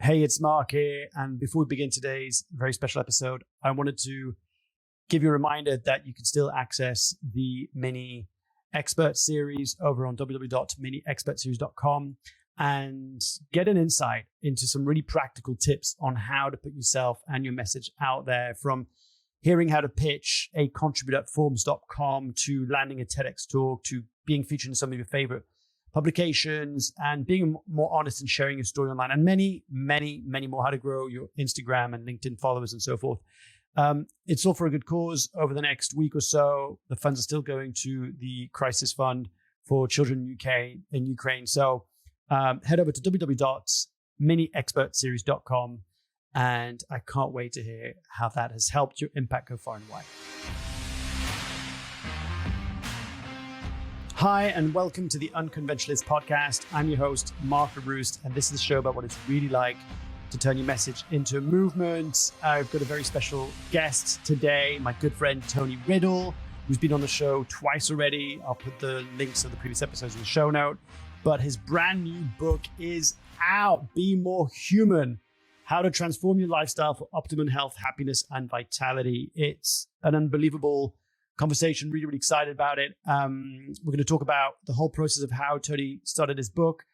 Hey, it's Mark here. And before we begin today's very special episode, I wanted to give you a reminder that you can still access the mini expert series over on www.miniexpertseries.com and get an insight into some really practical tips on how to put yourself and your message out there, from hearing how to pitch a contributor at Forbes.com to landing a TEDx talk to being featured in some of your favorite publications and being more honest and sharing your story online, and many more, how to grow your Instagram and LinkedIn followers and so forth. It's all for a good cause. Over the next week or so, the funds are still going to the crisis fund for children in Ukraine. So head over to www.miniexpertseries.com, and I can't wait to hear how that has helped your impact go far and wide. Hi, and welcome to the Unconventionalists podcast. I'm your host, Mark Leruste, and this is a show about what it's really like to turn your message into a movement. I've got a very special guest today, my good friend, Tony Riddle, who's been on the show twice already. I'll put the links of the previous episodes in the show note. But his brand new book is out, Be More Human: How to Transform Your Lifestyle for Optimum Health, Happiness, and Vitality. It's an unbelievable conversation. Really excited about it. We're going to talk about the whole process of how Tony started his book,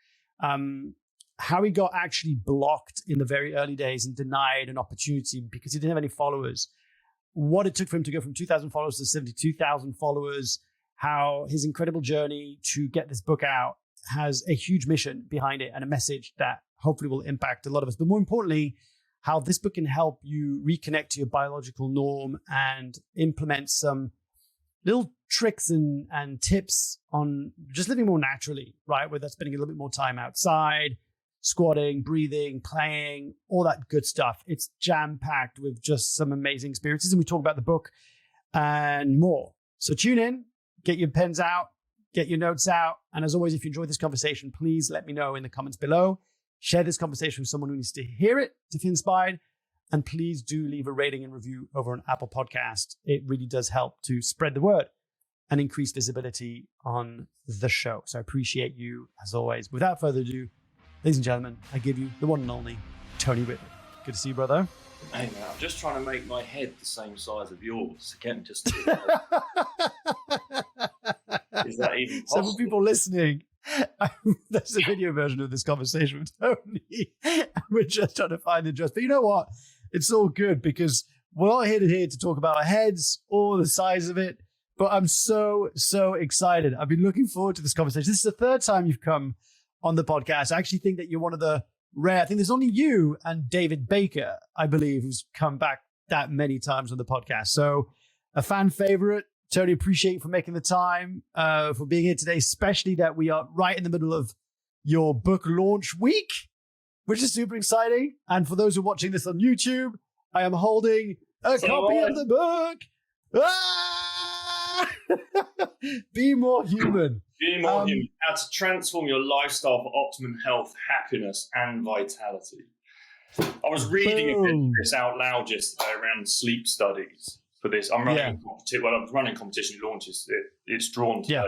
how he got actually blocked in the very early days and denied an opportunity because he didn't have any followers, what it took for him to go from 2,000 followers to 72,000 followers, how his incredible journey to get this book out has a huge mission behind it and a message that hopefully will impact a lot of us. But more importantly, how this book can help you reconnect to your biological norm and implement some little tricks and tips on just living more naturally, right? Whether that's spending a little bit more time outside, squatting, breathing, playing, all that good stuff. It's jam-packed with just some amazing experiences. And we talk about the book and more. So tune in, get your pens out, get your notes out. And as always, if you enjoyed this conversation, please let me know in the comments below. Share this conversation with someone who needs to hear it, to feel inspired. And please do leave a rating and review over on Apple Podcast. It really does help to spread the word and increase visibility on the show. So I appreciate you as always. Without further ado, ladies and gentlemen, I give you the one and only Tony Riddle. Good to see you, brother. Hey man, I'm just trying to make my head the same size of yours. Again, just is that even possible? Several people listening. There's a video version of this conversation with Tony. We're just trying to find the address. But you know what? It's all good because we're all here to talk about our heads or the size of it. But I'm so excited. I've been looking forward to this conversation. This is the third time you've come on the podcast. I actually think that you're one of the rare. I think there's only you and David Baker, I believe, who's come back that many times on the podcast. So a fan favorite. Tony, appreciate you for making the time, for being here today, especially that we are right in the middle of your book launch week, which is super exciting. And for those who are watching this on YouTube, I am holding a copy of the book. Be More Human. Be More Human. How to transform your lifestyle for optimum health, happiness, and vitality. I was reading a bit of this out loud yesterday around sleep studies for this. I'm running a competition. Well, I'm running competition launches. It's drawn today,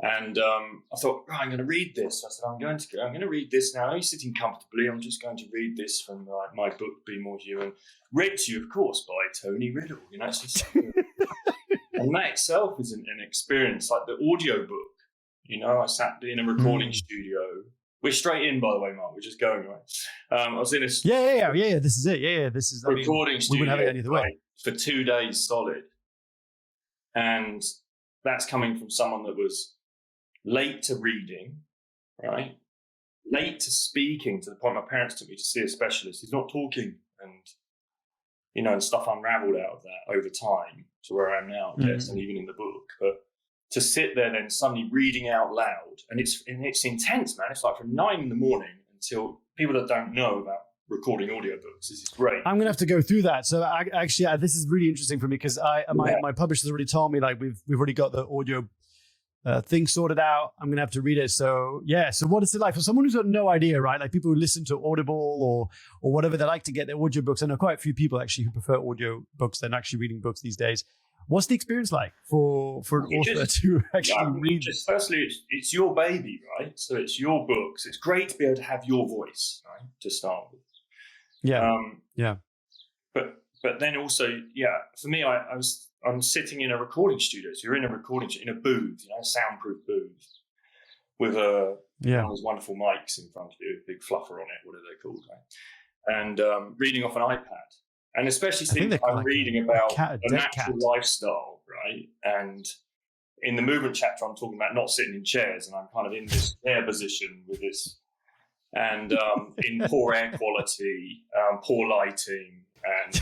and I thought, right, I'm going to read this. I said, I'm going to read this now. I'm sitting comfortably. I'm just going to read this from my book, Be More Human, read to you, of course, by Tony Riddle. You know, it's just and that itself is an experience, like the audio book. You know, I sat in a recording studio. We're straight in, by the way, Mark. We're just going away. I was in a This is it. This is recording studio. We wouldn't have it any other way for 2 days solid, and that's coming from someone that was late to reading, right? Late to speaking, to the point my parents took me to see a specialist. He's not talking, and and stuff unraveled out of that over time to where I am now, I guess, and even in the book. But to sit there then suddenly reading out loud, and it's intense, man. It's like from 9 in the morning until people that don't know about recording audiobooks. This is great. I'm going to have to go through that. So this is really interesting for me because my publisher's already told me, like, we've already got the audio thing sorted out. I'm going to have to read it. So what is it like for someone who's got no idea, right? Like people who listen to Audible or whatever, they like to get their audiobooks. I know quite a few people actually who prefer audio books than actually reading books these days. What's the experience like for an author to actually read? Firstly, it's your baby, right? So it's your books. It's great to be able to have your voice, right, to start with. Yeah. But then also, for me, I'm sitting in a recording studio. So you're in a recording in a booth, a soundproof booth with one of those wonderful mics in front of you, a big fluffer on it, whatever they're called, right? And reading off an iPad. And especially since I'm reading about a natural lifestyle, right? And in the movement chapter, I'm talking about not sitting in chairs, and I'm kind of in this chair position with this, and in poor air quality, poor lighting, and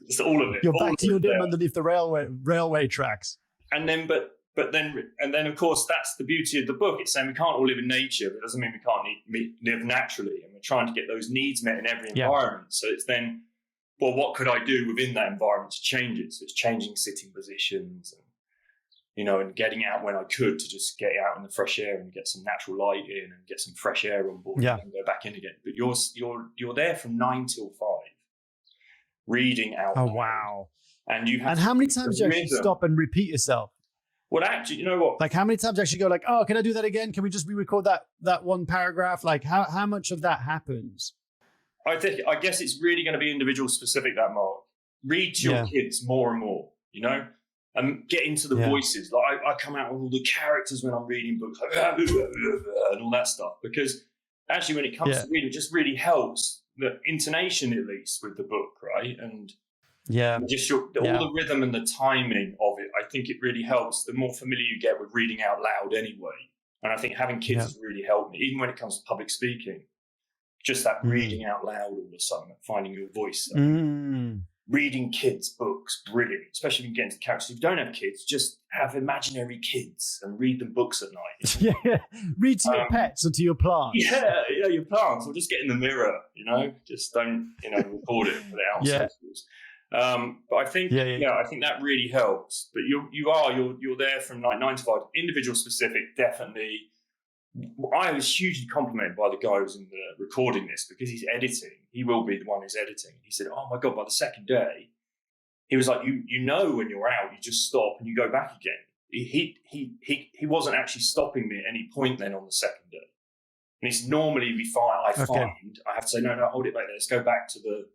just all of it. You're back to your dim underneath the railway tracks. And then of course, that's the beauty of the book. It's saying we can't all live in nature, but it doesn't mean we can't live naturally, and we're trying to get those needs met in every environment. So it's then, well, what could I do within that environment to change it? So it's changing sitting positions and getting out when I could to just get out in the fresh air and get some natural light in and get some fresh air on board and then go back in again. But you're there from 9 till 5 reading out. Oh, wow. And you have how many times do you actually stop and repeat yourself? Well, actually, you know what? Like, how many times do you actually go like, oh, can I do that again? Can we just re-record that one paragraph? Like, how much of that happens? I guess it's really going to be individual specific, that, Mark. Read to your kids more and more, and get into the voices. Like I come out with all the characters when I'm reading books, like, and all that stuff, because actually when it comes to reading, it just really helps the intonation, at least, with the book, right? And just all the rhythm and the timing of it. I think it really helps. The more familiar you get with reading out loud anyway. And I think having kids has really helped me, even when it comes to public speaking. Just that reading out loud all of a sudden, finding your voice. Reading kids' books, brilliant. Especially when you get into characters. If you don't have kids, just have imaginary kids and read them books at night. Read to your pets or to your plants. Your plants. Or just get in the mirror, Just don't, record it for the outsiders. But I think, I think that really helps. But you're there from like 9 to 5. Individual specific, definitely. I was hugely complimented by the guy who was in the recording this, because he's editing. He will be the one who's editing. He said, oh my God, by the second day, he was like, when you're out, you just stop and you go back again. He wasn't actually stopping me at any point then on the second day. And it's normally I have to say, no, hold it back there. Let's go back to the,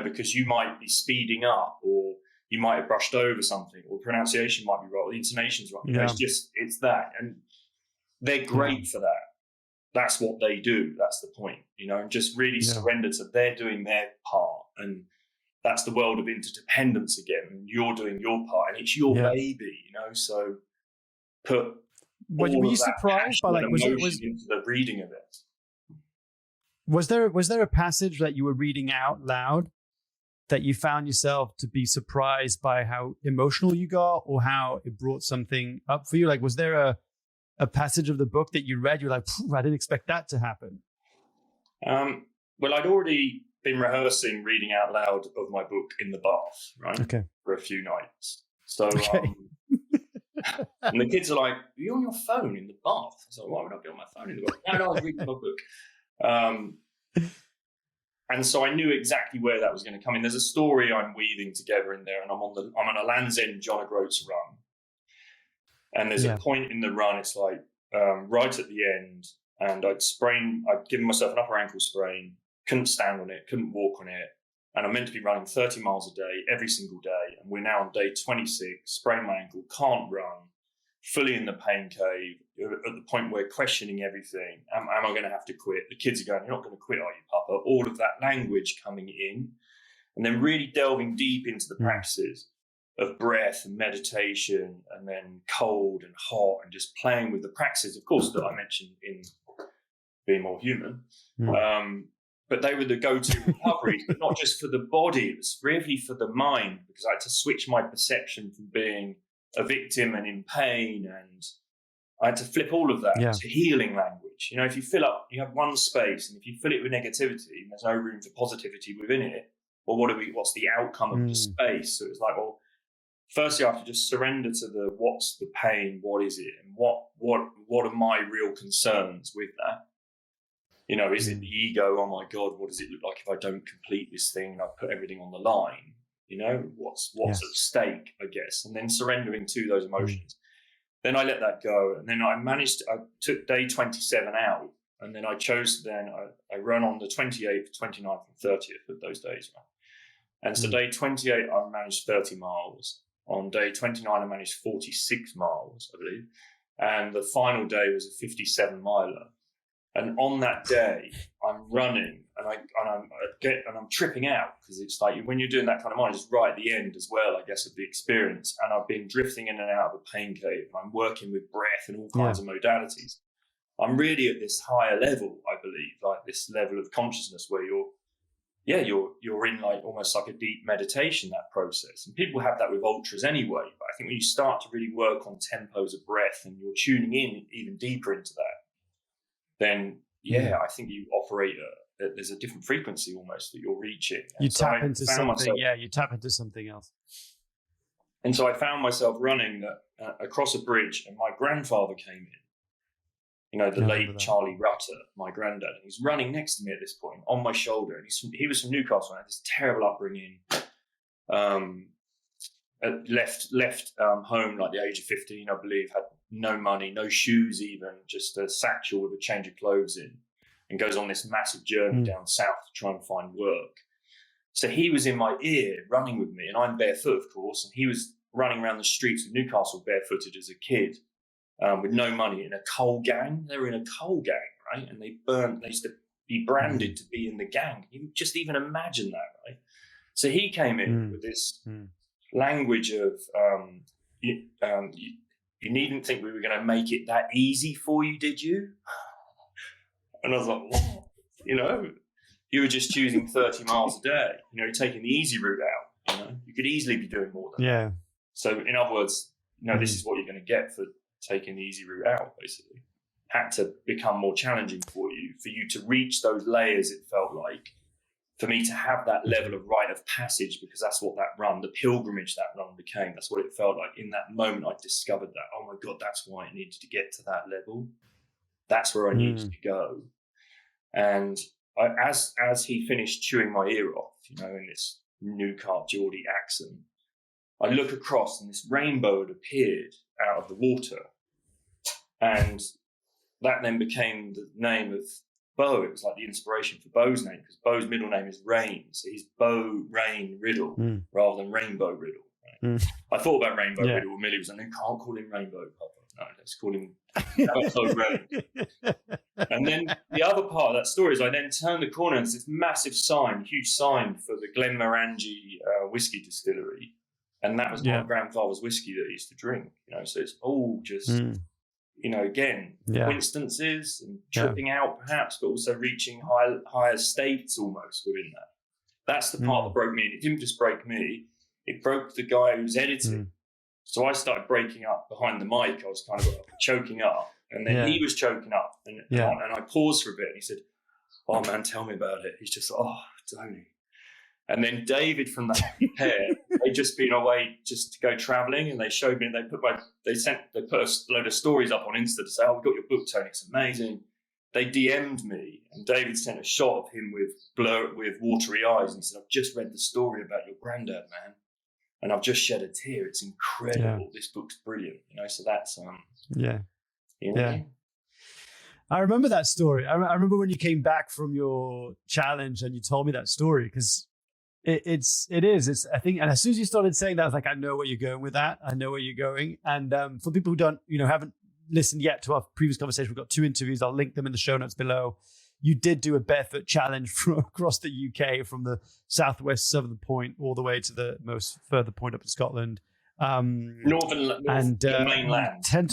because you might be speeding up, or you might have brushed over something, or pronunciation might be wrong, or the intonation's wrong. It's that. And they're great for that. That's what they do. That's the point, and just really surrender to they're doing their part. And that's the world of interdependence again. And you're doing your part, and it's your baby, so put were you surprised by was into the reading of it. Was there a passage that you were reading out loud that you found yourself to be surprised by how emotional you got, or how it brought something up for you? Like, was there a passage of the book that you read, you're like, I didn't expect that to happen? Well, I'd already been rehearsing reading out loud of my book in the bath, right? Okay. For a few nights. So, and the kids are like, are you on your phone in the bath? I was like, why would I be on my phone in the bath? No, I was reading my book. And so I knew exactly where that was going to come in. There's a story I'm weaving together in there, and I'm on a Land's End John O'Groats run. And there's a point in the run, it's like right at the end, and I'd given myself an upper ankle sprain, couldn't stand on it, couldn't walk on it. And I'm meant to be running 30 miles a day, every single day. And we're now on day 26, sprained my ankle, can't run, fully in the pain cave, at the point where questioning everything. Am I going to have to quit? The kids are going, you're not going to quit, are you, Papa? All of that language coming in. And then really delving deep into the practices of breath and meditation, and then cold and hot, and just playing with the practices, of course, that I mentioned in Being More Human. But they were the go-to recoveries, but not just for the body, it was really for the mind, because I had to switch my perception from being a victim and in pain, and I had to flip all of that to healing language. If you you have one space, and if you fill it with negativity, and there's no room for positivity within it, well, what's the outcome of the space? So it's like, well, firstly, I have to just surrender to what's the pain, what is it, and what are my real concerns with that? Is it the ego? Oh my God, what does it look like if I don't complete this thing and I put everything on the line? what's at stake, I guess, and then surrendering to those emotions. Then I let that go, and then I took day 27 out, and then I chose I run on the 28th, 29th, and 30th of those days, right? And so day 28, I managed 30 miles. On day 29, I managed 46 miles, I believe. And the final day was a 57 miler. And on that day, I'm running and I'm tripping out, because it's like when you're doing that kind of mileage, it's right at the end as well, I guess, of the experience. And I've been drifting in and out of a pain cave. And I'm working with breath and all kinds of modalities. I'm really at this higher level, I believe, like this level of consciousness where you're in like almost like a deep meditation, that process. And people have that with ultras anyway. But I think when you start to really work on tempos of breath and you're tuning in even deeper into that, then I think you operate there's a different frequency almost that you're reaching. You tap into something. You tap into something else. And so I found myself running across a bridge, and my grandfather came in. The late Charlie Rutter, my granddad, and he's running next to me at this point on my shoulder. And he was from Newcastle, and had this terrible upbringing. Left home like the age of 15, I believe, had no money, no shoes even, just a satchel with a change of clothes in, and goes on this massive journey down south to try and find work. So he was in my ear running with me, and I'm barefoot, of course, and he was running around the streets of Newcastle barefooted as a kid. With no money, in a coal gang. They were in a coal gang, right? And they used to be branded to be in the gang. You just even imagine that, right? So he came in with this language of, you needn't think we were going to make it that easy for you, did you? And I was like, what? You were just choosing 30 miles a day. You're taking the easy route out. You could easily be doing more than that. So in other words, this is what you're going to get for taking the easy route out, basically. Had to become more challenging for you to reach those layers, it felt like, for me to have that level of rite of passage, because that's what that run, the pilgrimage that run became. That's what it felt like. In that moment, I discovered that, oh my God, that's why I needed to get to that level. That's where I needed to go. And as he finished chewing my ear off, in this Newcastle Geordie accent, I look across and this rainbow had appeared out of the water. And that then became the name of Bo. It was like the inspiration for Bo's name, because Bo's middle name is Rain. So he's Bo Rain Riddle rather than Rainbow Riddle. Right? I thought about Rainbow Riddle, and Millie was like, no, can't call him Rainbow, Papa. No, let's call him Bo Rain. And then the other part of that story is I then turned the corner and there's this massive sign, huge sign for the Glenmorangie whiskey distillery. And that was my grandfather's whiskey that he used to drink, so it's all just, again, coincidences and tripping out perhaps, but also reaching higher states almost within that. That's the part that broke me. And it didn't just break me, it broke the guy who was editing. So I started breaking up behind the mic. I was kind of choking up, and then he was choking up. And I paused for a bit, and he said, oh man, tell me about it. He's just, oh, Tony. And then David from that pair, they'd just been away just to go traveling, and they showed me, and they put a load of stories up on Insta to say, oh, we got your book, Tony, it's amazing. They DM'd me, and David sent a shot of him with watery eyes, and he said, I've just read the story about your granddad, man, and I've just shed a tear. It's incredible. This book's brilliant, so that's I remember that story. I remember when you came back from your challenge and you told me that story, because it is. I think, and as soon as you started saying that, I was like, I know where you're going with that. I know where you're going. And for people who haven't listened yet to our previous conversation, we've got 2 interviews. I'll link them in the show notes below. You did do a barefoot challenge from across the UK, from the southwest southern point all the way to the most further point up in Scotland. Northern and the mainland. On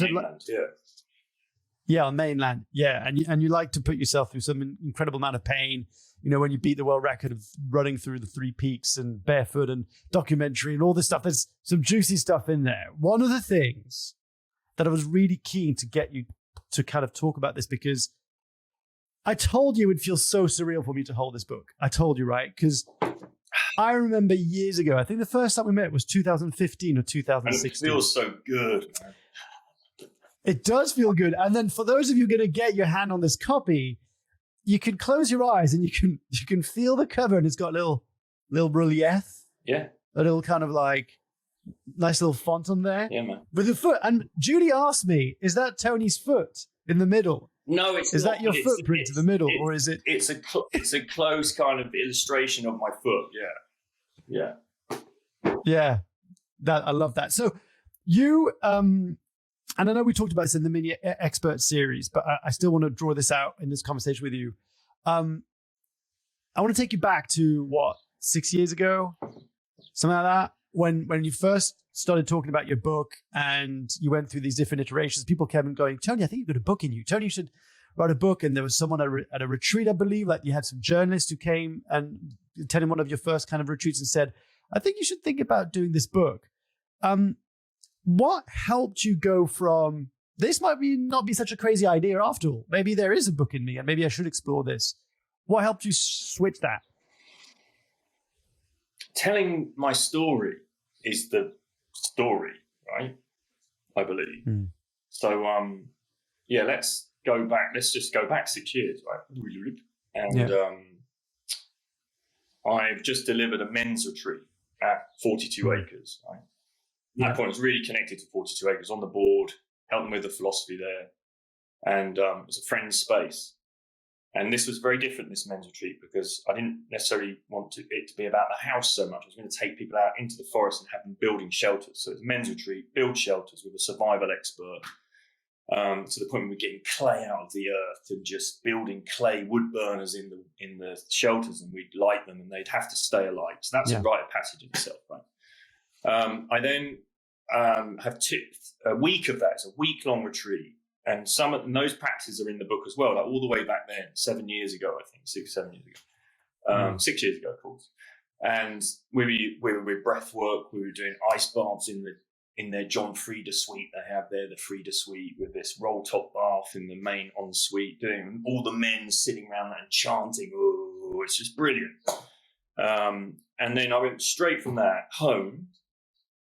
mainland. Yeah. And you like to put yourself through some incredible amount of pain. When you beat the world record of running through the 3 peaks and barefoot and documentary and all this stuff, there's some juicy stuff in there. One of the things that I was really keen to get you to kind of talk about this, because I told you it would feel so surreal for me to hold this book. I told you, right? Because I remember years ago, I think the first time we met was 2015 or 2016. And it feels so good, man. It does feel good. And then for those of you going to get your hand on this copy, you can close your eyes and you can feel the cover, and it's got little relief. Yeah. a little kind of like nice little font on there. Yeah, man. With the foot. And Julie asked me, is that Tony's foot in the middle? No, it's is not. That your footprint in the middle, or is it? It's a close kind of illustration of my foot. Yeah. Yeah, I love that. So you, and I know we talked about this in the mini expert series, but I still want to draw this out in this conversation with you. I want to take you back to 6 years ago, something like that, when you first started talking about your book and you went through these different iterations. People kept going, Tony, I think you've got a book in you. Tony, you should write a book. And there was someone at a retreat, I believe, like you had some journalists who came and attended one of your first kind of retreats and said, I think you should think about doing this book. What helped you go from, this might not be such a crazy idea after all. Maybe there is a book in me and maybe I should explore this. What helped you switch that? Telling my story is the story, right? I believe. So, let's go back. Let's just go back 6 years, right? And I've just delivered a men's retreat at 42 acres, right? At that point, I was really connected to 42 acres, on the board, helping with the philosophy there. And it was a friend's space. And this was very different, this men's retreat, because I didn't necessarily want it to be about the house so much. I was going to take people out into the forest and have them building shelters. So it was a men's retreat, build shelters with a survival expert, to the point where we're getting clay out of the earth and just building clay wood burners in the shelters, and we'd light them and they'd have to stay alive. So that's a rite of passage in itself, right? I then have a week of that. It's a week-long retreat. And those practices are in the book as well, like all the way back then, 7 years ago, I think, 7 years ago, 6 years ago, of course. And we were with breath work. We were doing ice baths in their John Frieda suite. They have there the Frieda suite with this roll top bath in the main ensuite, doing all the men sitting around that and chanting. Oh, it's just brilliant. And then I went straight from that home.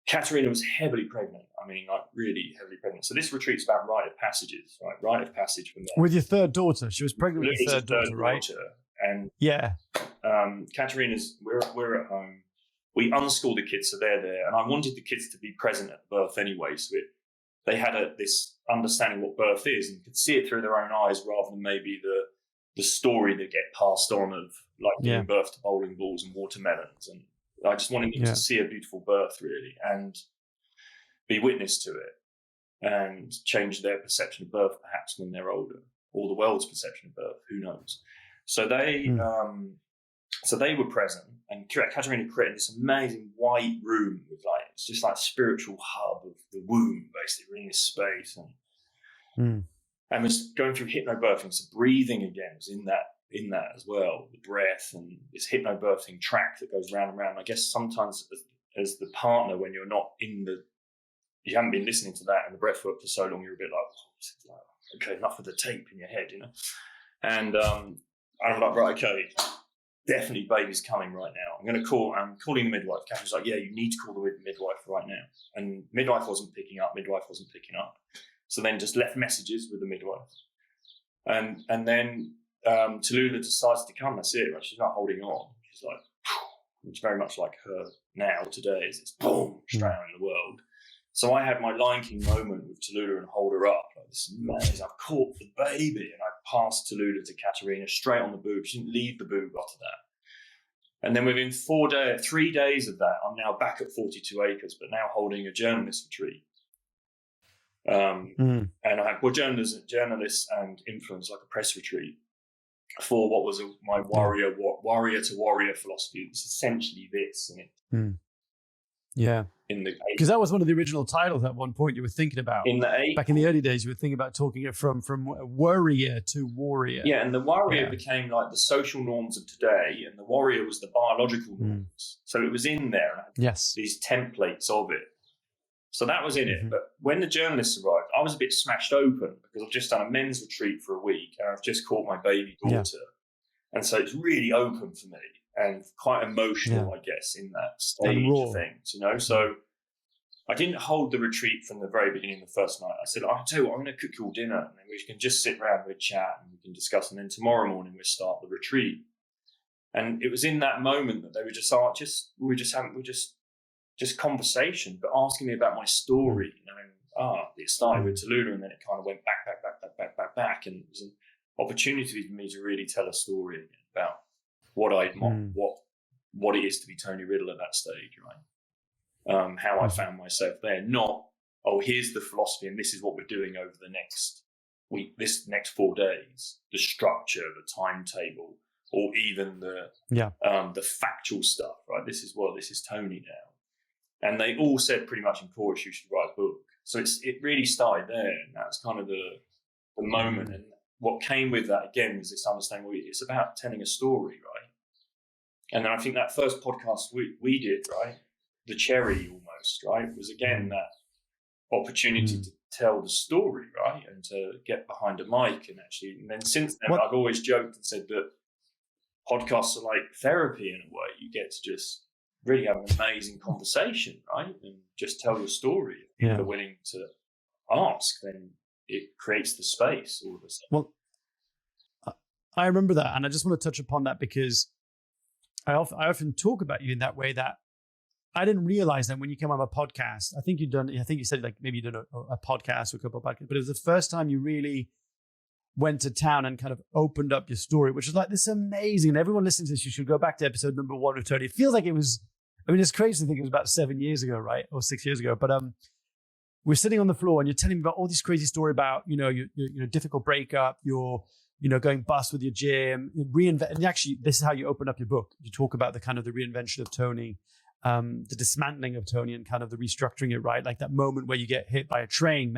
Katerina was heavily pregnant. I mean, like really heavily pregnant. So this retreat's about rite of passages, right? Rite of passage from there. With your third daughter. She was pregnant with your third daughter, right? And Katerina's, we're at home. We unschool the kids, so they're there. And I wanted the kids to be present at birth anyway. So they had this understanding what birth is and could see it through their own eyes rather than maybe the story that get passed on of like giving birth to bowling balls and watermelons. And I just wanted them to see a beautiful birth, really, and be witness to it and change their perception of birth, perhaps when they're older, or the world's perception of birth. Who knows? So they were present, and Katerina created this amazing white room with it's just like spiritual hub of the womb, basically, we're in this space, and was going through hypnobirthing. So breathing again was in that as well, the breath and this hypnobirthing track that goes round and round. I guess sometimes as the partner, when you're not you haven't been listening to that and the breath work for so long, you're a bit like, okay, enough of the tape in your head, And I'm like, right, okay, definitely baby's coming right now. I'm calling the midwife. Catherine's like, yeah, you need to call the midwife right now. And midwife wasn't picking up. So then just left messages with the midwife. And then Tallulah decides to come. That's it. Right? She's not holding on. She's like, it's very much like her now today. It's boom, straight out in the world. So I had my Lion King moment with Tallulah and hold her up. Like, this is amazing. I've caught the baby, and I passed Tallulah to Katerina straight on the boob. She didn't leave the boob after that. And then within 3 days of that, I'm now back at 42 acres, but now holding a journalist retreat. And I had journalists and influence, like a press retreat, for what was my warrior to warrior philosophy. It's essentially this, and because that was one of the original titles at one point you were thinking about. Back in the early days, you were thinking about taking it from worrier to warrior. Yeah, and the warrior became like the social norms of today, and the warrior was the biological norms. So it was in there. These templates of it. So that was in it. But when the journalists arrived, I was a bit smashed open because I've just done a men's retreat for a week and I've just caught my baby daughter. And so it's really open for me and quite emotional, I guess, in that stage of things, So I didn't hold the retreat from the very beginning, the first night. I said, I'll tell you what, I'm going to cook you all dinner and then we can just sit around, we'll chat and we can discuss. And then tomorrow morning we'll start the retreat. And it was in that moment that they were just, we're just just conversation, but asking me about my story. It started with Tallulah, and then it kind of went back, and it was an opportunity for me to really tell a story about what what it is to be Tony Riddle at that stage, right? How I found myself there, not, here's the philosophy and this is what we're doing over the next week, this next 4 days, the structure, the timetable, or even the factual stuff, right? This is Tony now. And they all said pretty much in chorus, you should write a book. So it really started there, and that's kind of the moment. And what came with that, again, was this understanding, it's about telling a story, right? And then I think that first podcast we did, right, the cherry almost, right, was again that opportunity to tell the story, right, and to get behind a mic. And then since then, I've always joked and said that podcasts are like therapy in a way. You get to just really have an amazing conversation, right, and just tell your story. If people are willing to ask, then it creates the space all of a sudden. Well, I remember that, and I just want to touch upon that because I often talk about you in that way, that I didn't realize that when you came on my podcast. I think you said like maybe you did a podcast or a couple of podcasts, but it was the first time you really went to town and kind of opened up your story, which was like this amazing. And everyone listening to this, you should go back to episode number 1 with Tony. It feels like it was, it's crazy to think it was about 7 years ago, right? Or 6 years ago. But we're sitting on the floor and you're telling me about all this crazy story about, your difficult breakup, your, going bust with your gym, reinvent. And actually, this is how you open up your book. You talk about the kind of the reinvention of Tony, the dismantling of Tony, and kind of the restructuring it, right? Like that moment where you get hit by a train,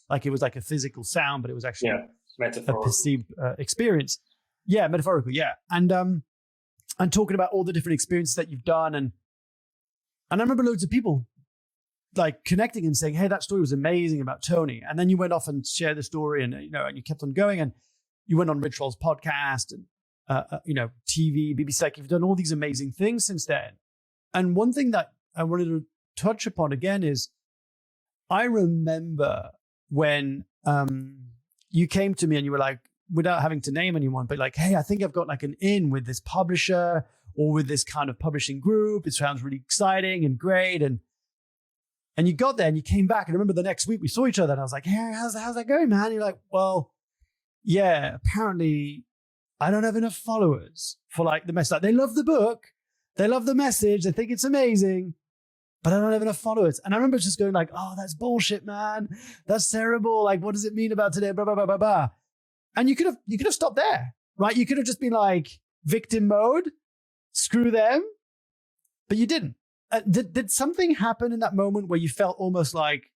like it was like a physical sound, but it was actually a perceived experience. Yeah, metaphorical. Yeah, and talking about all the different experiences that you've done, and I remember loads of people like connecting and saying, "Hey, that story was amazing about Tony." And then you went off and shared the story, and and you kept on going, and you went on Rich Roll's podcast and TV, BBC. Like you've done all these amazing things since then. And one thing that I wanted to touch upon again is, I remember when you came to me and you were like, without having to name anyone, but like, "Hey, I think I've got like an in with this publisher or with this kind of publishing group. It sounds really exciting and great." And you got there and you came back. And I remember the next week we saw each other and I was like, "Hey, how's that going, man?" And you're like, "Well, yeah, apparently I don't have enough followers for like the message. Like, they love the book, they love the message, they think it's amazing, but I don't have enough followers." And I remember just going like, "Oh, that's bullshit, man. That's terrible. Like, what does it mean about today? Blah, blah, blah, blah, blah." And you could have stopped there, right? You could have just been like victim mode, screw them, but you didn't. Did something happen in that moment where you felt almost like,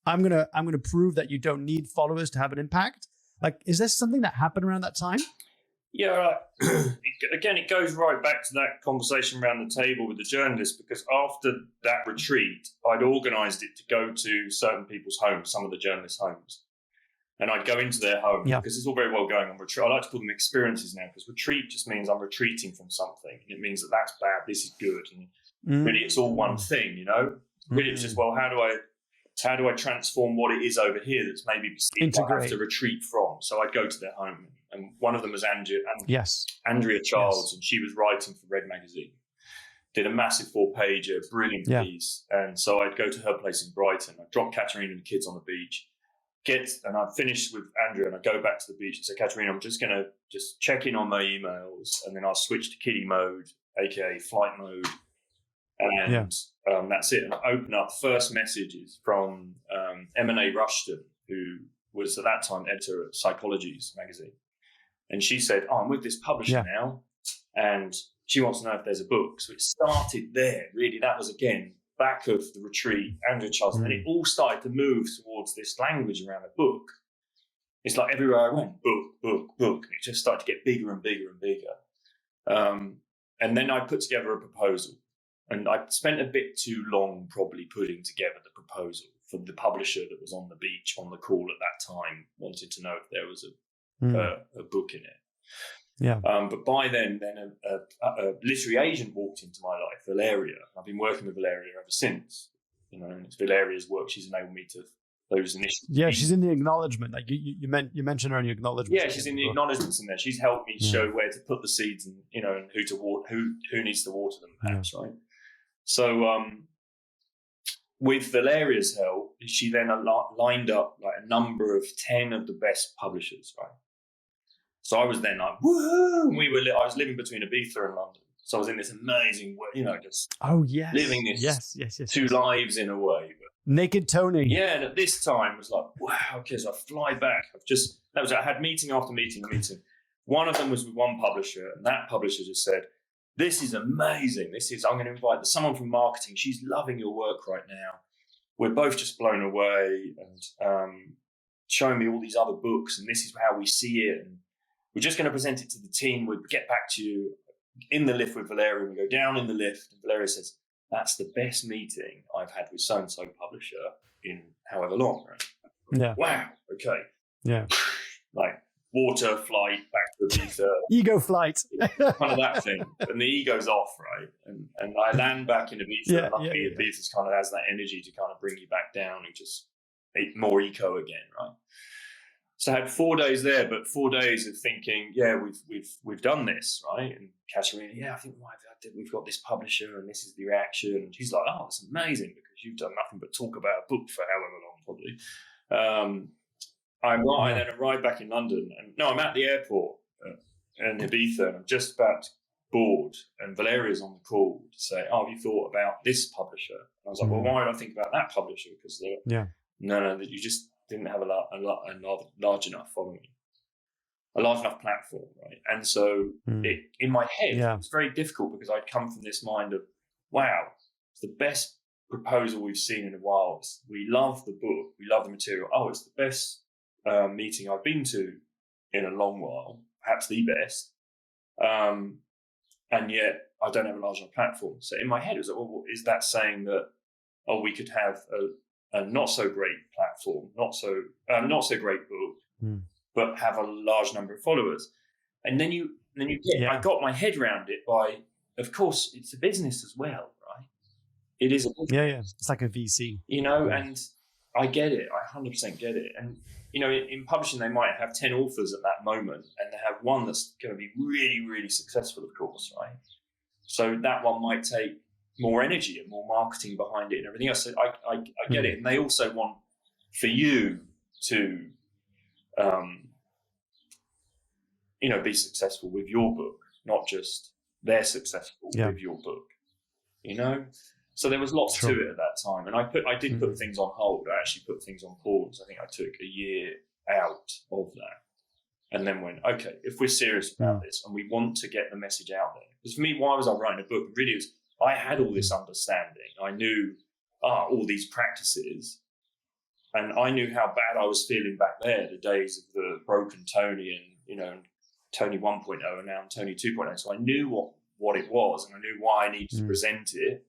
I'm gonna prove that you don't need followers to have an impact? Like, is there something that happened around that time? Yeah, again, it goes right back to that conversation around the table with the journalist, because after that retreat, I'd organised it to go to certain people's homes, some of the journalists' homes. And I'd go into their home because it's all very well going on retreat. I like to call them experiences now, because retreat just means I'm retreating from something. It means that that's bad, this is good. And really, it's all one thing, Really, it's just, well, how do I transform what it is over here that's maybe perceived I have to retreat from? So I'd go to their home, and one of them was Andrea Charles, and she was writing for Red Magazine. Did a massive 4-pager, brilliant piece. And so I'd go to her place in Brighton. I'd drop Katerina and the kids on the beach. And I'd finish with Andrea, and I'd go back to the beach and say, "Katerina, I'm just going to check in on my emails." And then I'll switch to kiddie mode, aka flight mode. And that's it. And I open up first messages from M&A Rushton, who was at that time editor of Psychology's magazine. And she said, "I'm with this publisher now, and she wants to know if there's a book." So it started there, really. That was, again, back of the retreat, Andrew Charles. And it all started to move towards this language around a book. It's like everywhere I went, book. And it just started to get bigger and bigger and bigger. And then I put together a proposal. And I spent a bit too long probably putting together the proposal for the publisher that was on the beach on the call at that time, wanted to know if there was a book in it. Yeah. But by then a literary agent walked into my life, Valeria. I've been working with Valeria ever since. And it's Valeria's work. She's enabled me to those initial. Yeah, she's in the acknowledgement. Like you mentioned her in your acknowledgement. Yeah, she's in the acknowledgements in there. She's helped me show where to put the seeds, and and who to water, who needs to water them, perhaps, right? So with Valeria's help, she then lined up like a number of 10 of the best publishers, right? So I was then like, woohoo! I was living between Ibiza and London. So I was in this amazing way, just living this two lives in a way. But, Naked Tony. Yeah, and at this time it was like, wow, okay, so I fly back. I had meeting after meeting. One of them was with one publisher, and that publisher just said, this is amazing. I'm going to invite someone from marketing. She's loving your work right now. We're both just blown away, and showing me all these other books, and this is how we see it. And we're just going to present it to the team. We'll get back to you in the lift with Valeria. We go down in the lift, and Valeria says, that's the best meeting I've had with so-and-so publisher in however long, right? Yeah. Wow. Okay. Yeah. Like water flight back to Ibiza. Ego flight. Kind of that thing. And the ego's off, right? And I land back in Ibiza. Luckily, Ibiza kind of has that energy to kind of bring you back down and just more eco again, right? So I had 4 days there, but 4 days of thinking, yeah, we've done this, right? And Katerina, I think we've got this publisher and this is the reaction. And she's like, oh, it's amazing because you've done nothing but talk about a book for however long, probably. I then arrived back in London, and I'm at the airport in Ibiza, and I'm just about to board, and Valeria's on the call to say, oh, have you thought about this publisher? And I was like, well, why did I think about that publisher? Because no, you just didn't have a large enough following, a large enough platform, right? And so in my head, it was very difficult because I'd come from this mind of, wow, it's the best proposal we've seen in a while. We love the book, we love the material. Oh, it's the best meeting I've been to in a long while, perhaps the best. And yet I don't have a large enough platform. So in my head, it was like, well, is that saying that, we could have a not so great platform, not so great book, but have a large number of followers? And then you get, I got my head around it by, of course, it's a business as well, right? It is a business. Yeah. It's like a VC. And I get it. I 100% get it. And, in publishing, they might have 10 authors at that moment, and they have one that's going to be really, really successful, of course, right? So that one might take more energy and more marketing behind it and everything else. So I get it. And they also want for you to, be successful with your book, not just they're successful with your book, So there was lots to it at that time. And I did put things on hold. I actually put things on pause. I think I took a year out of that and then went, okay, if we're serious about this and we want to get the message out there. Because for me, why was I writing a book? Really, it was, I had all this understanding. I knew all these practices, and I knew how bad I was feeling back there, the days of the broken Tony and, Tony 1.0 and now Tony 2.0. So I knew what it was, and I knew why I needed to present it,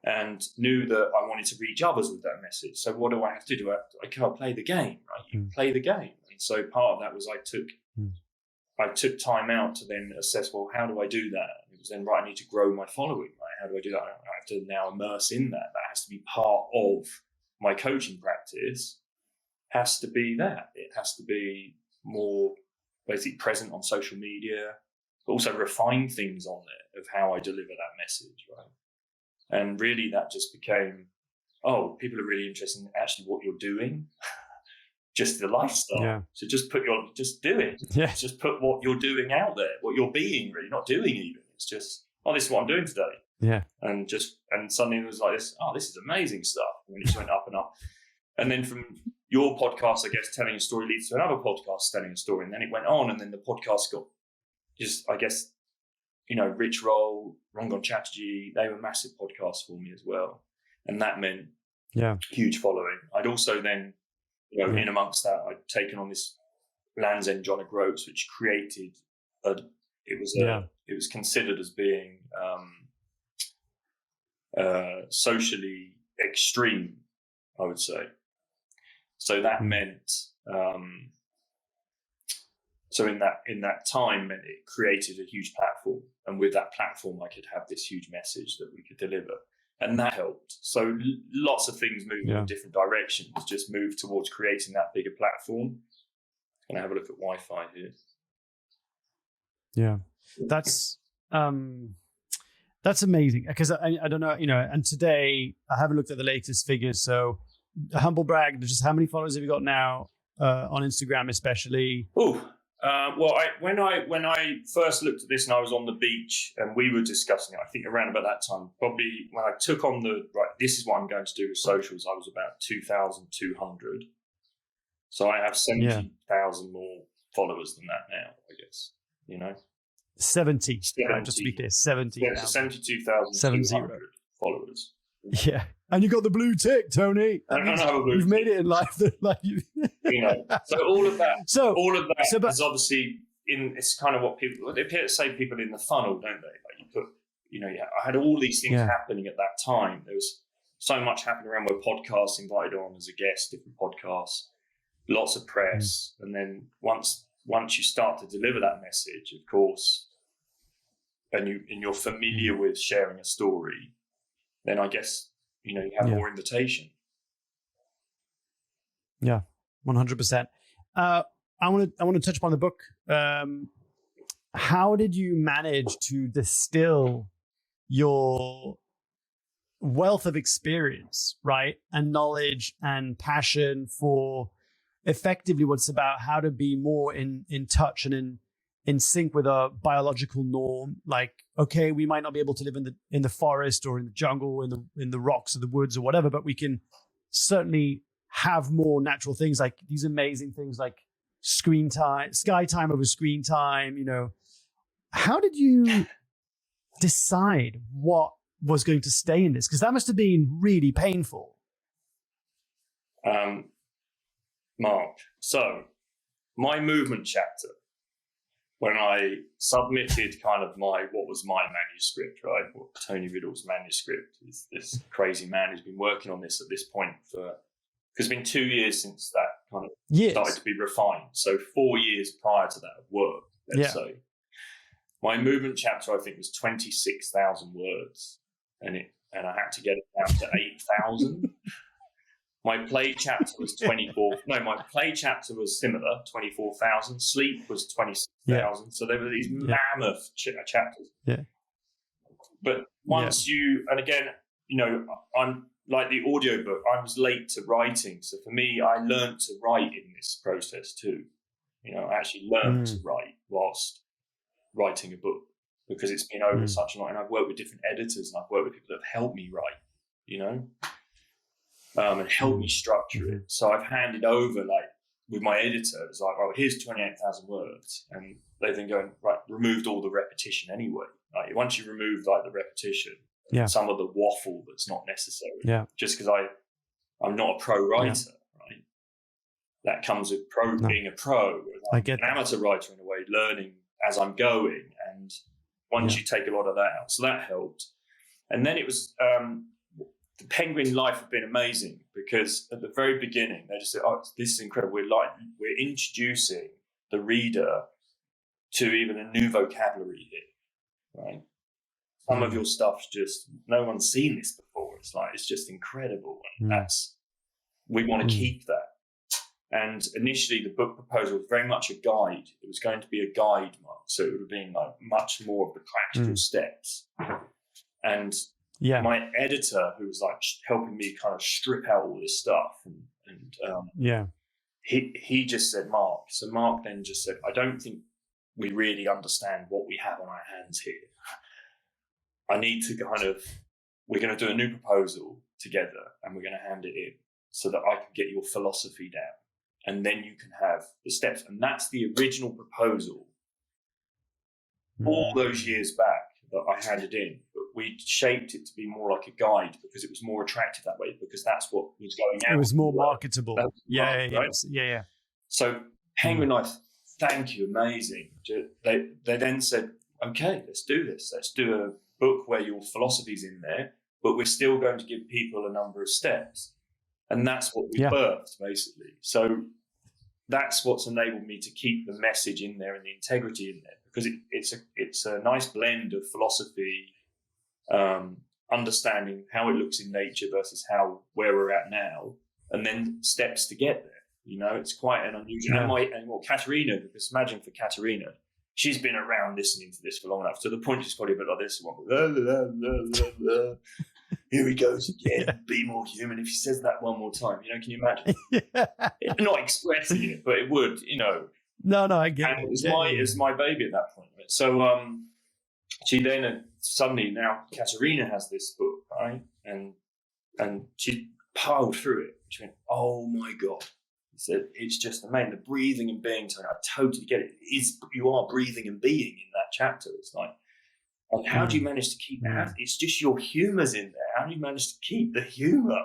and knew that I wanted to reach others with that message. So what do I have to do? I can't play the game, right? You play the game. And so part of that was I took time out to then assess, well, how do I do that? It was then, right, I need to grow my following, right? How do I do that? I have to now immerse in that. That has to be part of my coaching practice, has to be that. It has to be more basically present on social media, but also refine things on it of how I deliver that message, right? And really that just became, people are really interested in actually what you're doing, just the lifestyle. Yeah. So just do it. Yeah. Just put what you're doing out there, what you're being, really, not doing even. It's just, this is what I'm doing today. Yeah. And suddenly it was like this, this is amazing stuff. And it just went up and up. And then from your podcast, I guess, telling a story leads to another podcast telling a story. And then it went on, and then the podcast got just, I guess, Rich Roll, Rangan Chatterjee, they were massive podcasts for me as well. And that meant huge following. I'd also then, in amongst that, I'd taken on this Land's End John O'Groats, which created it was considered as being socially extreme, I would say. So that meant, so in that time, it created a huge platform, and with that platform, I could have this huge message that we could deliver, and that helped. So lots of things moved in different directions, just moved towards creating that bigger platform. I'm gonna have a look at Wi-Fi here. Yeah, that's That's amazing, because I don't know, and today I haven't looked at the latest figures. So humble brag, just how many followers have you got now on Instagram, especially? When I first looked at this and I was on the beach and we were discussing it, I think around about that time, probably when I took on this is what I'm going to do with socials, I was about 2,200. So I have 70,000 more followers than that now, I guess, 70. Just to be clear, 72,200 followers. Yeah. And you got the blue tick, Tony. I don't have a blue You've tick. made it in life. So all of that is obviously it's kind of what they appear to say people in the funnel, don't they? Like you put, I had all these things happening at that time. There was so much happening around my podcast, invited on as a guest, different podcasts, lots of press. And then once you start to deliver that message, of course, and you're familiar with sharing a story, then I guess, you have more invitation. Yeah, 100%. I want to touch upon the book. How did you manage to distill your wealth of experience, right, and knowledge and passion for effectively what's about how to be more in touch and in sync with a biological norm? Like, okay, we might not be able to live in the forest or in the jungle, in the rocks or the woods or whatever, but we can certainly have more natural things, like these amazing things like screen time, sky time over screen time. How did you decide what was going to stay in this? Because that must have been really painful. Mark, so my movement chapter, when I submitted kind of what was my manuscript, right? Well, Tony Riddle's manuscript is this crazy man who's been working on this at this point because it's been 2 years since that kind of started to be refined. So 4 years prior to that of work, let's say. My movement chapter, I think, was 26,000 words, and I had to get it down to 8,000. My play chapter was 24. No, my play chapter was similar, 24,000. Sleep was 26,000. Yeah. So there were these mammoth chapters. Yeah. But once and again, I'm like the audiobook, I was late to writing. So for me, I learned to write in this process too. I actually learned to write whilst writing a book, because it's been over such a long, and I've worked with different editors and I've worked with people that have helped me write, and helped me structure it. So I've handed over, with my editor, it's like, oh, here's 28,000 words. And they've been going, right, removed all the repetition anyway. Like, once you remove the repetition, some of the waffle that's not necessary, just because I'm not a pro writer, right? That comes with being a pro. I get an amateur writer in a way, learning as I'm going. And once you take a lot of that out, so that helped. And then it was, the Penguin life had been amazing, because at the very beginning they just said, "Oh, this is incredible. We're introducing the reader to even a new vocabulary here, right? Some of your stuff's just no one's seen this before. It's just incredible, and we want to keep that." And initially, the book proposal was very much a guide. It was going to be a guide, Mark, so it would have been much more of the practical steps. And my editor, who was helping me kind of strip out all this stuff, he just said, Mark. So Mark then just said, I don't think we really understand what we have on our hands here. I need to we're going to do a new proposal together, and we're going to hand it in so that I can get your philosophy down, and then you can have the steps. And that's the original proposal all those years back that I handed in. We shaped it to be more like a guide, because it was more attractive that way, because that's what was going out. It was more marketable. Right? So Penguin Life, thank you, amazing. They then said, okay, let's do this. Let's do a book where your philosophy's in there, but we're still going to give people a number of steps. And that's what we birthed, basically. So that's what's enabled me to keep the message in there and the integrity in there, because it's a nice blend of philosophy, understanding how it looks in nature versus where we're at now, and then steps to get there. It's quite an unusual. And what Katerina, because imagine for Katerina, she's been around listening to this for long enough to the point she's probably a bit like this one. Blah, blah, blah, blah, blah. Here he goes again. Yeah. Be more human. If he says that one more time, can you imagine? Not expressing it, but it would, No, I get it. And it was my baby at that point. Right? So she then suddenly now Katerina has this book, right? And she piled through it. She went, oh my God. He said, it's just amazing. The breathing and being, Tony, I totally get it. You are breathing and being in that chapter. It's like, how do you manage to keep that? It's just your humour's in there. How do you manage to keep the humour?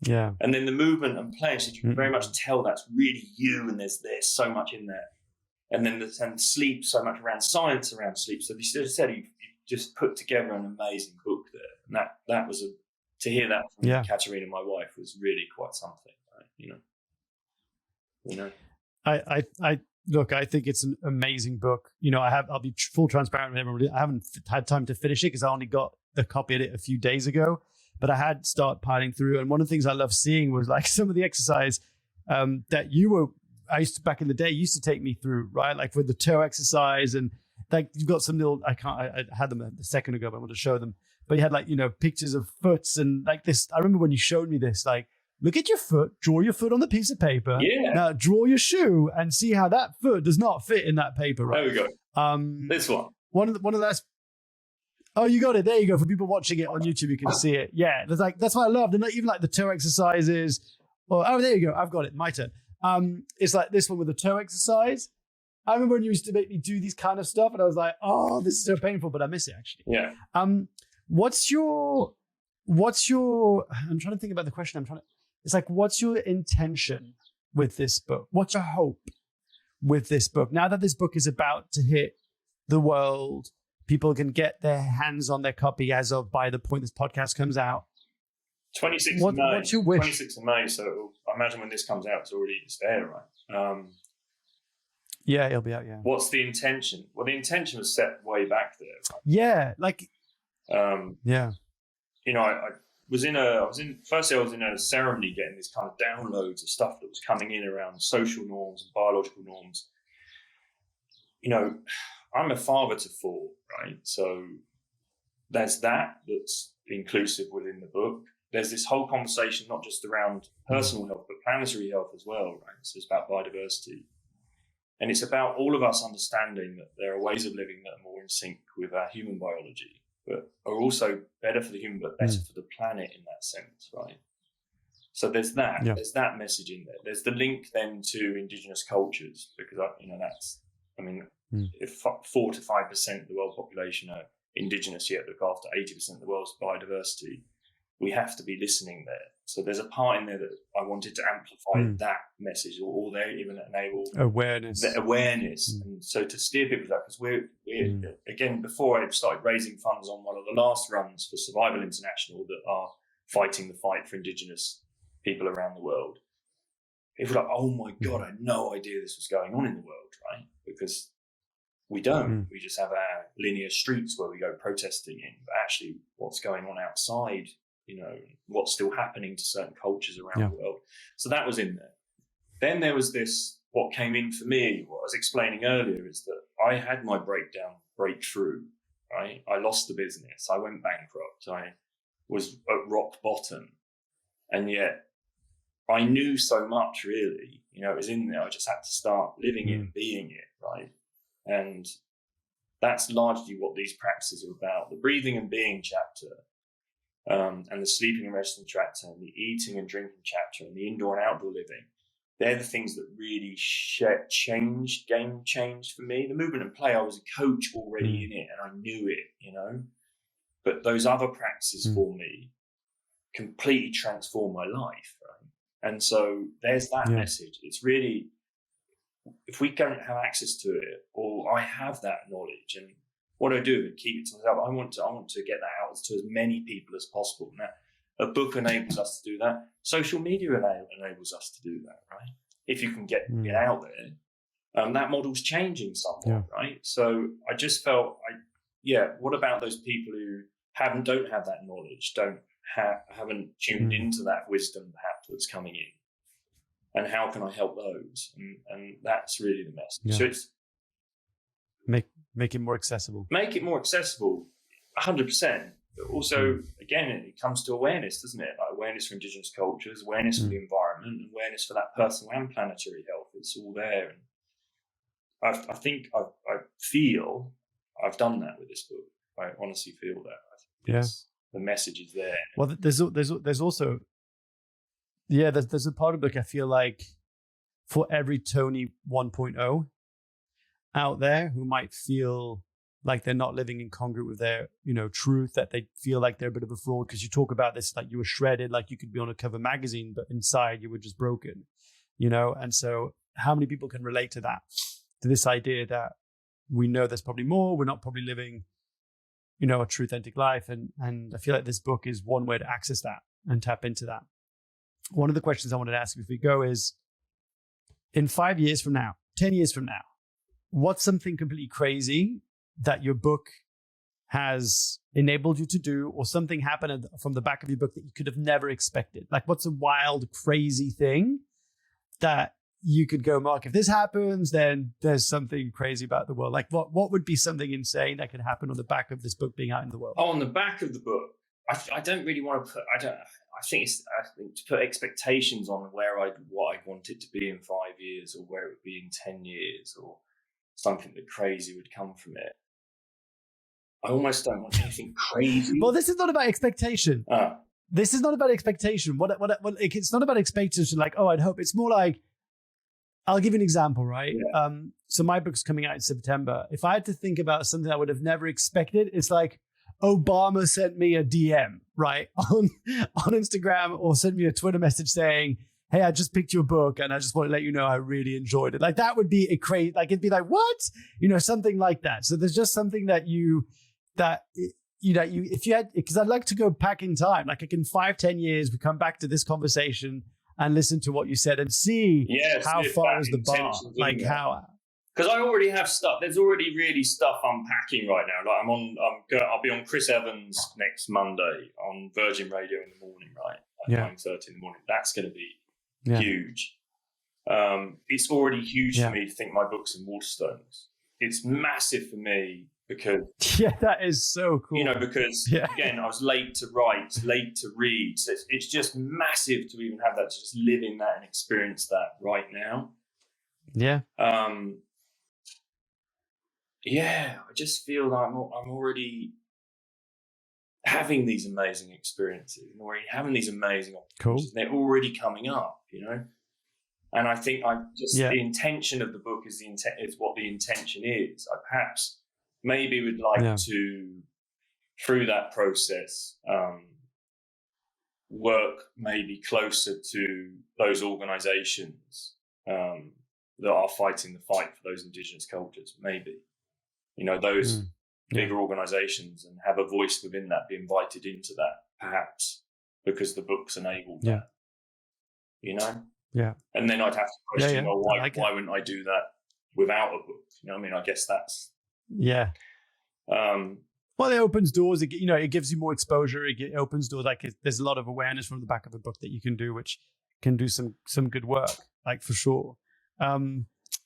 And then the movement and playing, so you can very much tell that's really you, and there's so much in there. And then and sleep, so much around science around sleep. So you said you just put together an amazing book there. And that was to hear that from Katerina, my wife, was really quite something, right? I look, I think it's an amazing book. I'll be full transparent with everyone. I haven't had time to finish it because I only got the copy of it a few days ago, but I had started piling through. And one of the things I love seeing was like some of the exercise that back in the day, used to take me through, right? Like with the toe exercise, and like you've got some little, I had them a second ago, but I want to show them. But you had like, pictures of foots and like this. I remember when you showed me this, like, look at your foot, draw your foot on the piece of paper. Yeah. Now draw your shoe and see how that foot does not fit in that paper. Right? There we go. This one. One of the last. Oh, you got it. There you go. For people watching it on YouTube, you can see it. Yeah, that's what I loved. And even like the toe exercises. Oh, there you go. I've got it. My turn. It's like this one with the toe exercise. I remember when you used to make me do these kind of stuff, and I was like, oh, this is so painful, but I miss it actually. Yeah. What's your? I'm trying to think about the question. It's like, what's your intention with this book? What's your hope with this book? Now that this book is about to hit the world, people can get their hands on their copy by the point this podcast comes out. 26th of May. What's your wish? 26th of May. So I imagine when this comes out, it's there, right? Yeah, it'll be out. Yeah. What's the intention? Well, the intention was set way back there. Right? Yeah, like. Yeah. I was in a ceremony getting this kind of downloads of stuff that was coming in around social norms and biological norms. I'm a father to 4, right? So there's that's inclusive within the book. There's this whole conversation, not just around personal health, but planetary health as well, right? So it's about biodiversity. And it's about all of us understanding that there are ways of living that are more in sync with our human biology, but are also better for the human, but better for the planet in that sense, right? So there's that. Yeah. There's that message in there. There's the link then to indigenous cultures, because if 4 to 5% of the world population are indigenous, yet look after 80% of the world's biodiversity, we have to be listening there. So there's a part in there that I wanted to amplify that message, or they even enable awareness. The awareness. And so to steer people to that, because we're again, before I started raising funds on one of the last runs for Survival International that are fighting the fight for indigenous people around the world, people are like, oh my God, I had no idea this was going on in the world, right? Because we don't. We just have our linear streets where we go protesting in, but actually what's going on outside, what's still happening to certain cultures around the world. So that was in there. Then there was this, what came in for me, what I was explaining earlier, is that I had my breakthrough, right? I lost the business. I went bankrupt. I was at rock bottom. And yet I knew so much, really, it was in there. I just had to start living it and being it, right? And that's largely what these practices are about. The breathing and being chapter, and the sleeping and resting chapter, and the eating and drinking chapter, and the indoor and outdoor living, they're the things that really game changed for me. The movement and play, I was a coach already in it, and I knew it, But those other practices for me completely transformed my life, right? And so there's that message. It's really, if we don't have access to it, or I have that knowledge, and what do I do? Keep it to myself. I want to get that out to as many people as possible. Now, a book enables us to do that. Social media enables us to do that, right? If you can get it out there, that model's changing somewhat, right? So I just felt, what about those people who don't have that knowledge, haven't tuned into that wisdom perhaps that's coming in, and how can I help those? And that's really the message. So Make it more accessible. Make it more accessible, 100%. But also, again, it comes to awareness, doesn't it? Like awareness for Indigenous cultures, awareness for the environment, awareness for that personal and planetary health. It's all there. And I feel I've done that with this book. I honestly feel that. I think the message is there. Well, there's also, there's a part of the book I feel like for every Tony 1.0 out there who might feel like they're not living in congruent with their, truth, that they feel like they're a bit of a fraud, because you talk about this, like you were shredded, like you could be on a cover magazine, but inside you were just broken, And so how many people can relate to that, to this idea that we know there's probably more, we're not probably living, a true authentic life. And I feel like this book is one way to access that and tap into that. One of the questions I wanted to ask you before we go is, in 5 years from now, 10 years from now, what's something completely crazy that your book has enabled you to do, or something happened from the back of your book that you could have never expected? Like, what's a wild, crazy thing that you could go, Mark, if this happens, then there's something crazy about the world? Like, what would be something insane that could happen on the back of this book being out in the world? Oh, on the back of the book, I don't really want to put, I think to put expectations on what I want it to be in 5 years, or where it would be in 10 years, or something that crazy would come from it. I almost don't want anything crazy. Well, this is not about expectation. This is not about expectation. It's not about expectation. Like, oh, I'd hope. It's more like, I'll give you an example, right? Yeah. So my book's coming out in September. If I had to think about something I would have never expected, it's like Obama sent me a DM, right, on Instagram, or sent me a Twitter message saying, hey, I just picked your book and I just want to let you know I really enjoyed it. Like, that would be a crazy, like, it'd be like, what? Something like that. So there's just something that if you had, because I'd like to go back in time, like in 5-10 years, we come back to this conversation and listen to what you said and see how far is the bar, like how. Because I already have stuff. There's already really stuff unpacking right now. Like I'll be on Chris Evans next Monday on Virgin Radio in the morning, right? At 9:30 in the morning. That's going to be huge. It's already huge for me to think my book's in Waterstones. It's massive for me because that is so cool. Because again, I was late to write, late to read. So it's just massive to even have that, to just live in that and experience that right now. I just feel like I'm already having these amazing experiences. I'm already having these amazing opportunities. Cool. They're already coming up, And I think the intention of the book is what the intention is. I perhaps maybe would like to, through that process, work maybe closer to those organisations that are fighting the fight for those Indigenous cultures. Maybe, those bigger organisations, and have a voice within that, be invited into that, perhaps because the book's enabled that. And then I'd have to question, well, why wouldn't I do that without a book? I guess that's... Well, it opens doors. It gives you more exposure. It opens doors. Like, there's a lot of awareness from the back of a book that you can do, which can do some good work, like, for sure.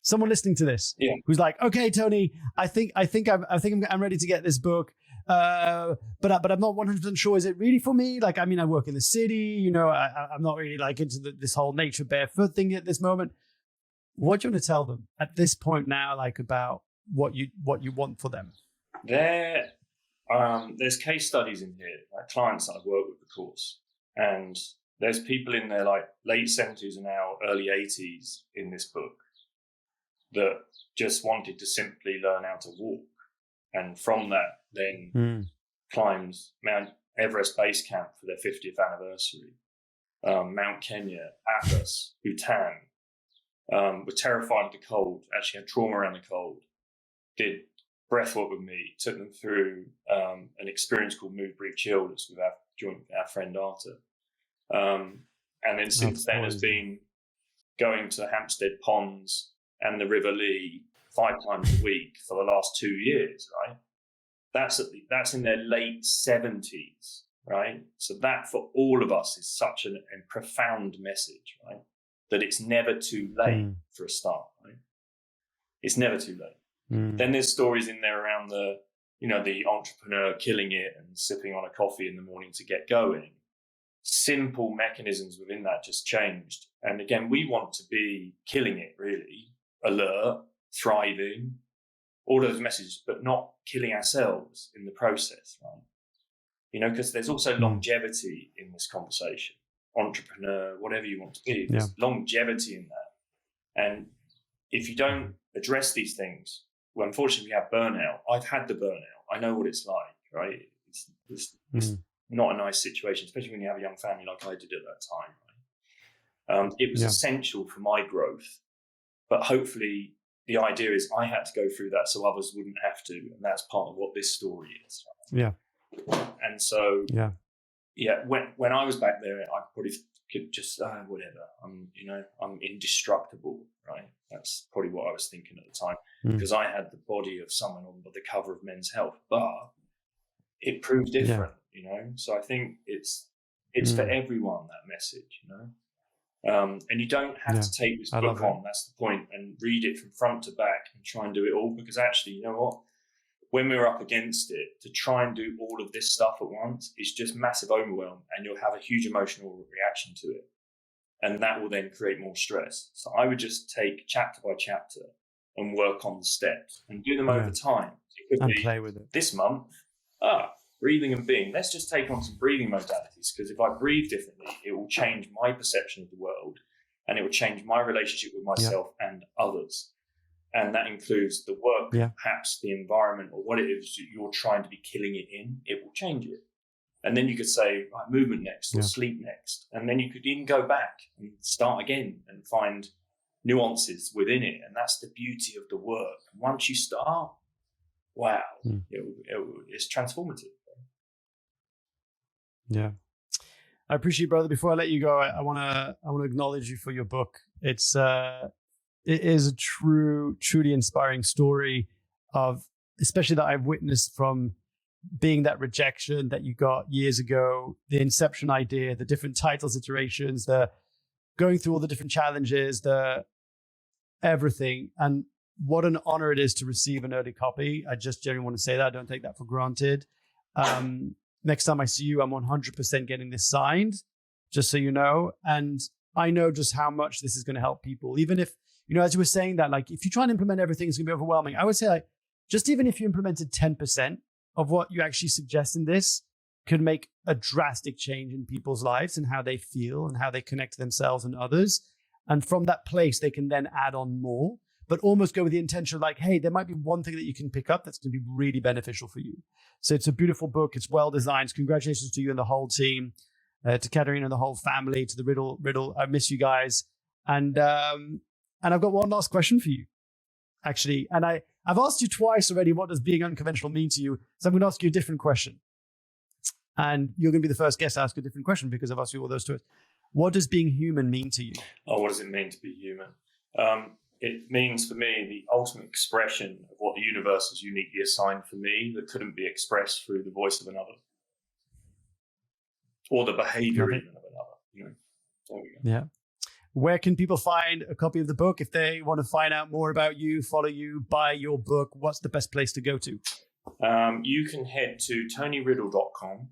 Someone listening to this who's like, okay, Tony, I think I'm ready to get this book. But I'm not 100% sure. Is it really for me? Like, I work in the city, I'm not really like into this whole nature barefoot thing at this moment. What do you want to tell them at this point now, like, about what you want for them? There's case studies in here, like clients that I've worked with, of course, and there's people in their like late 70s and now early 80s in this book that just wanted to simply learn how to walk. And from that, then climbed Mount Everest Base Camp for their 50th anniversary, Mount Kenya, Atlas, Bhutan, were terrified of the cold, actually had trauma around the cold, did breathwork with me, took them through an experience called Move, Breathe, Chill with our friend Arthur. And then since then has been going to Hampstead Ponds and the River Lee 5 times a week for the last 2 years, right? That's in their late 70s, right? So that for all of us is such a profound message, right? That it's never too late for a start, right? It's never too late. Then there's stories in there around the entrepreneur killing it and sipping on a coffee in the morning to get going. Simple mechanisms within that just changed. And again, we want to be killing it, really, alert, thriving, all those messages, but not killing ourselves in the process, right? Because there's also longevity in this conversation. Entrepreneur, whatever you want to be, there's longevity in that. And if you don't address these things, well, unfortunately, we have burnout. I've had the burnout. I know what it's like, right? It's not a nice situation, especially when you have a young family like I did at that time. Right? It was essential for my growth, but hopefully the idea is I had to go through that so others wouldn't have to, and that's part of what this story is. Right? Yeah. And so, when I was back there, I probably could just whatever. I'm indestructible, right? That's probably what I was thinking at the time, because I had the body of someone on the cover of Men's Health, but it proved different, So I think it's for everyone, that message, and you don't have to take this book on. That's the point, and read it from front to back and try and do it all, because actually, you know what? When we're up against it, to try and do all of this stuff at once is just massive overwhelm, and you'll have a huge emotional reaction to it. And that will then create more stress. So I would just take chapter by chapter and work on the steps and do them over time. It could be play with it. This month, breathing and being. Let's just take on some breathing modalities, because if I breathe differently, it will change my perception of the world, and it will change my relationship with myself and others. And that includes the work, perhaps the environment, or what it is that you're trying to be killing it in. It will change it. And then you could say, right, movement next, or sleep next. And then you could even go back and start again and find nuances within it. And that's the beauty of the work. And once you start, wow, it's transformative. Yeah. I appreciate it, brother. Before I let you go, I want to acknowledge you for your book. It is a truly inspiring story of, especially that I've witnessed from being that rejection that you got years ago, the inception idea, the different titles, iterations, the going through all the different challenges, the everything. And what an honor it is to receive an early copy. I just genuinely want to say that. I don't take that for granted. Next time I see you, I'm 100% getting this signed, just so you know. And I know just how much this is going to help people. Even if, as you were saying that, like, if you try and implement everything, it's going to be overwhelming. I would say, like, just even if you implemented 10% of what you actually suggest in this could make a drastic change in people's lives and how they feel and how they connect to themselves and others. And from that place, they can then add on more, but almost go with the intention of like, hey, there might be one thing that you can pick up that's going to be really beneficial for you. So it's a beautiful book. It's well designed. Congratulations to you and the whole team, to Katerina and the whole family, to the Riddle. I miss you guys. And I've got one last question for you, actually. And I've asked you twice already, what does being unconventional mean to you? So I'm going to ask you a different question. And you're going to be the first guest to ask a different question because I've asked you all those twice. What does being human mean to you? Oh, what does it mean to be human? It means for me the ultimate expression of what the universe has uniquely assigned for me that couldn't be expressed through the voice of another or the behavior even of another. There we go. Yeah. Where can people find a copy of the book? If they want to find out more about you, follow you, buy your book, what's the best place to go to? You can head to tonyriddle.com.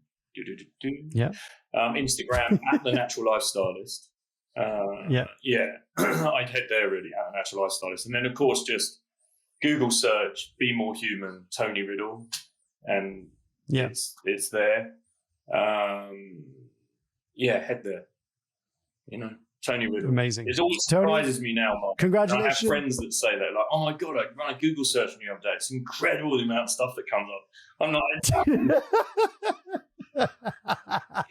Yeah. Instagram at the Natural Lifestylist. I'd head there really at the Natural Lifestylist. And then, of course, just Google search, Be More Human, Tony Riddle, and it's there. Head there. Tony Riddle. Amazing. It always surprises me now, Mark. Congratulations. I have friends that say that, like, oh my God, I ran a Google search on you the other day. It's incredible the amount of stuff that comes up. I'm like,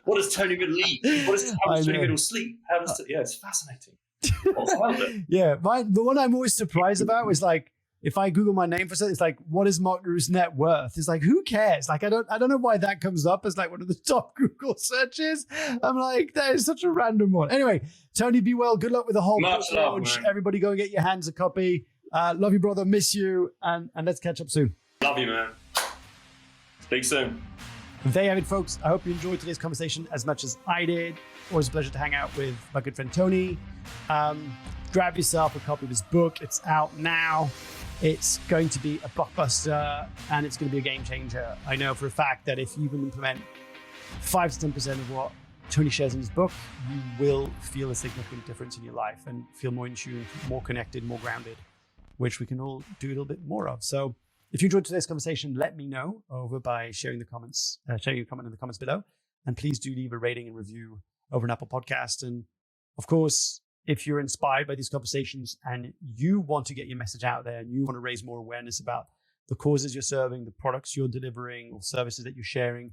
what does Tony Riddle eat? How does Tony Riddle sleep? It's fascinating. Yeah, the one I'm always surprised about is like, if I Google my name for something, it's like, what is Mark Leruste's net worth? It's like, who cares? Like, I don't know why that comes up as like one of the top Google searches. I'm like, that is such a random one. Anyway, Tony, be well. Good luck with the whole book launch. Everybody go and get your hands a copy. Love you, brother. Miss you. And let's catch up soon. Love you, man. Speak soon. There you have it, folks. I hope you enjoyed today's conversation as much as I did. Always a pleasure to hang out with my good friend Tony. Grab yourself a copy of his book. It's out now. It's going to be a blockbuster and it's going to be a game changer. I know for a fact that if you can implement 5 to 10% of what Tony shares in his book, you will feel a significant difference in your life and feel more in tune, more connected, more grounded, which we can all do a little bit more of. So if you enjoyed today's conversation, let me know over by sharing your comment in the comments below. And please do leave a rating and review over an Apple Podcast. And of course, if you're inspired by these conversations and you want to get your message out there and you want to raise more awareness about the causes you're serving, the products you're delivering, or services that you're sharing,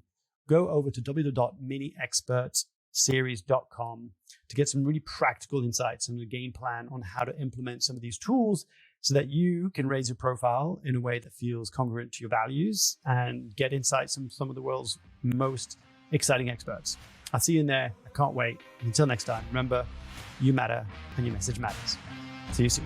go over to www.miniexpertseries.com to get some really practical insights and a game plan on how to implement some of these tools so that you can raise your profile in a way that feels congruent to your values and get insights from some of the world's most exciting experts. I'll see you in there. I can't wait. Until next time, remember, you matter and your message matters. See you soon.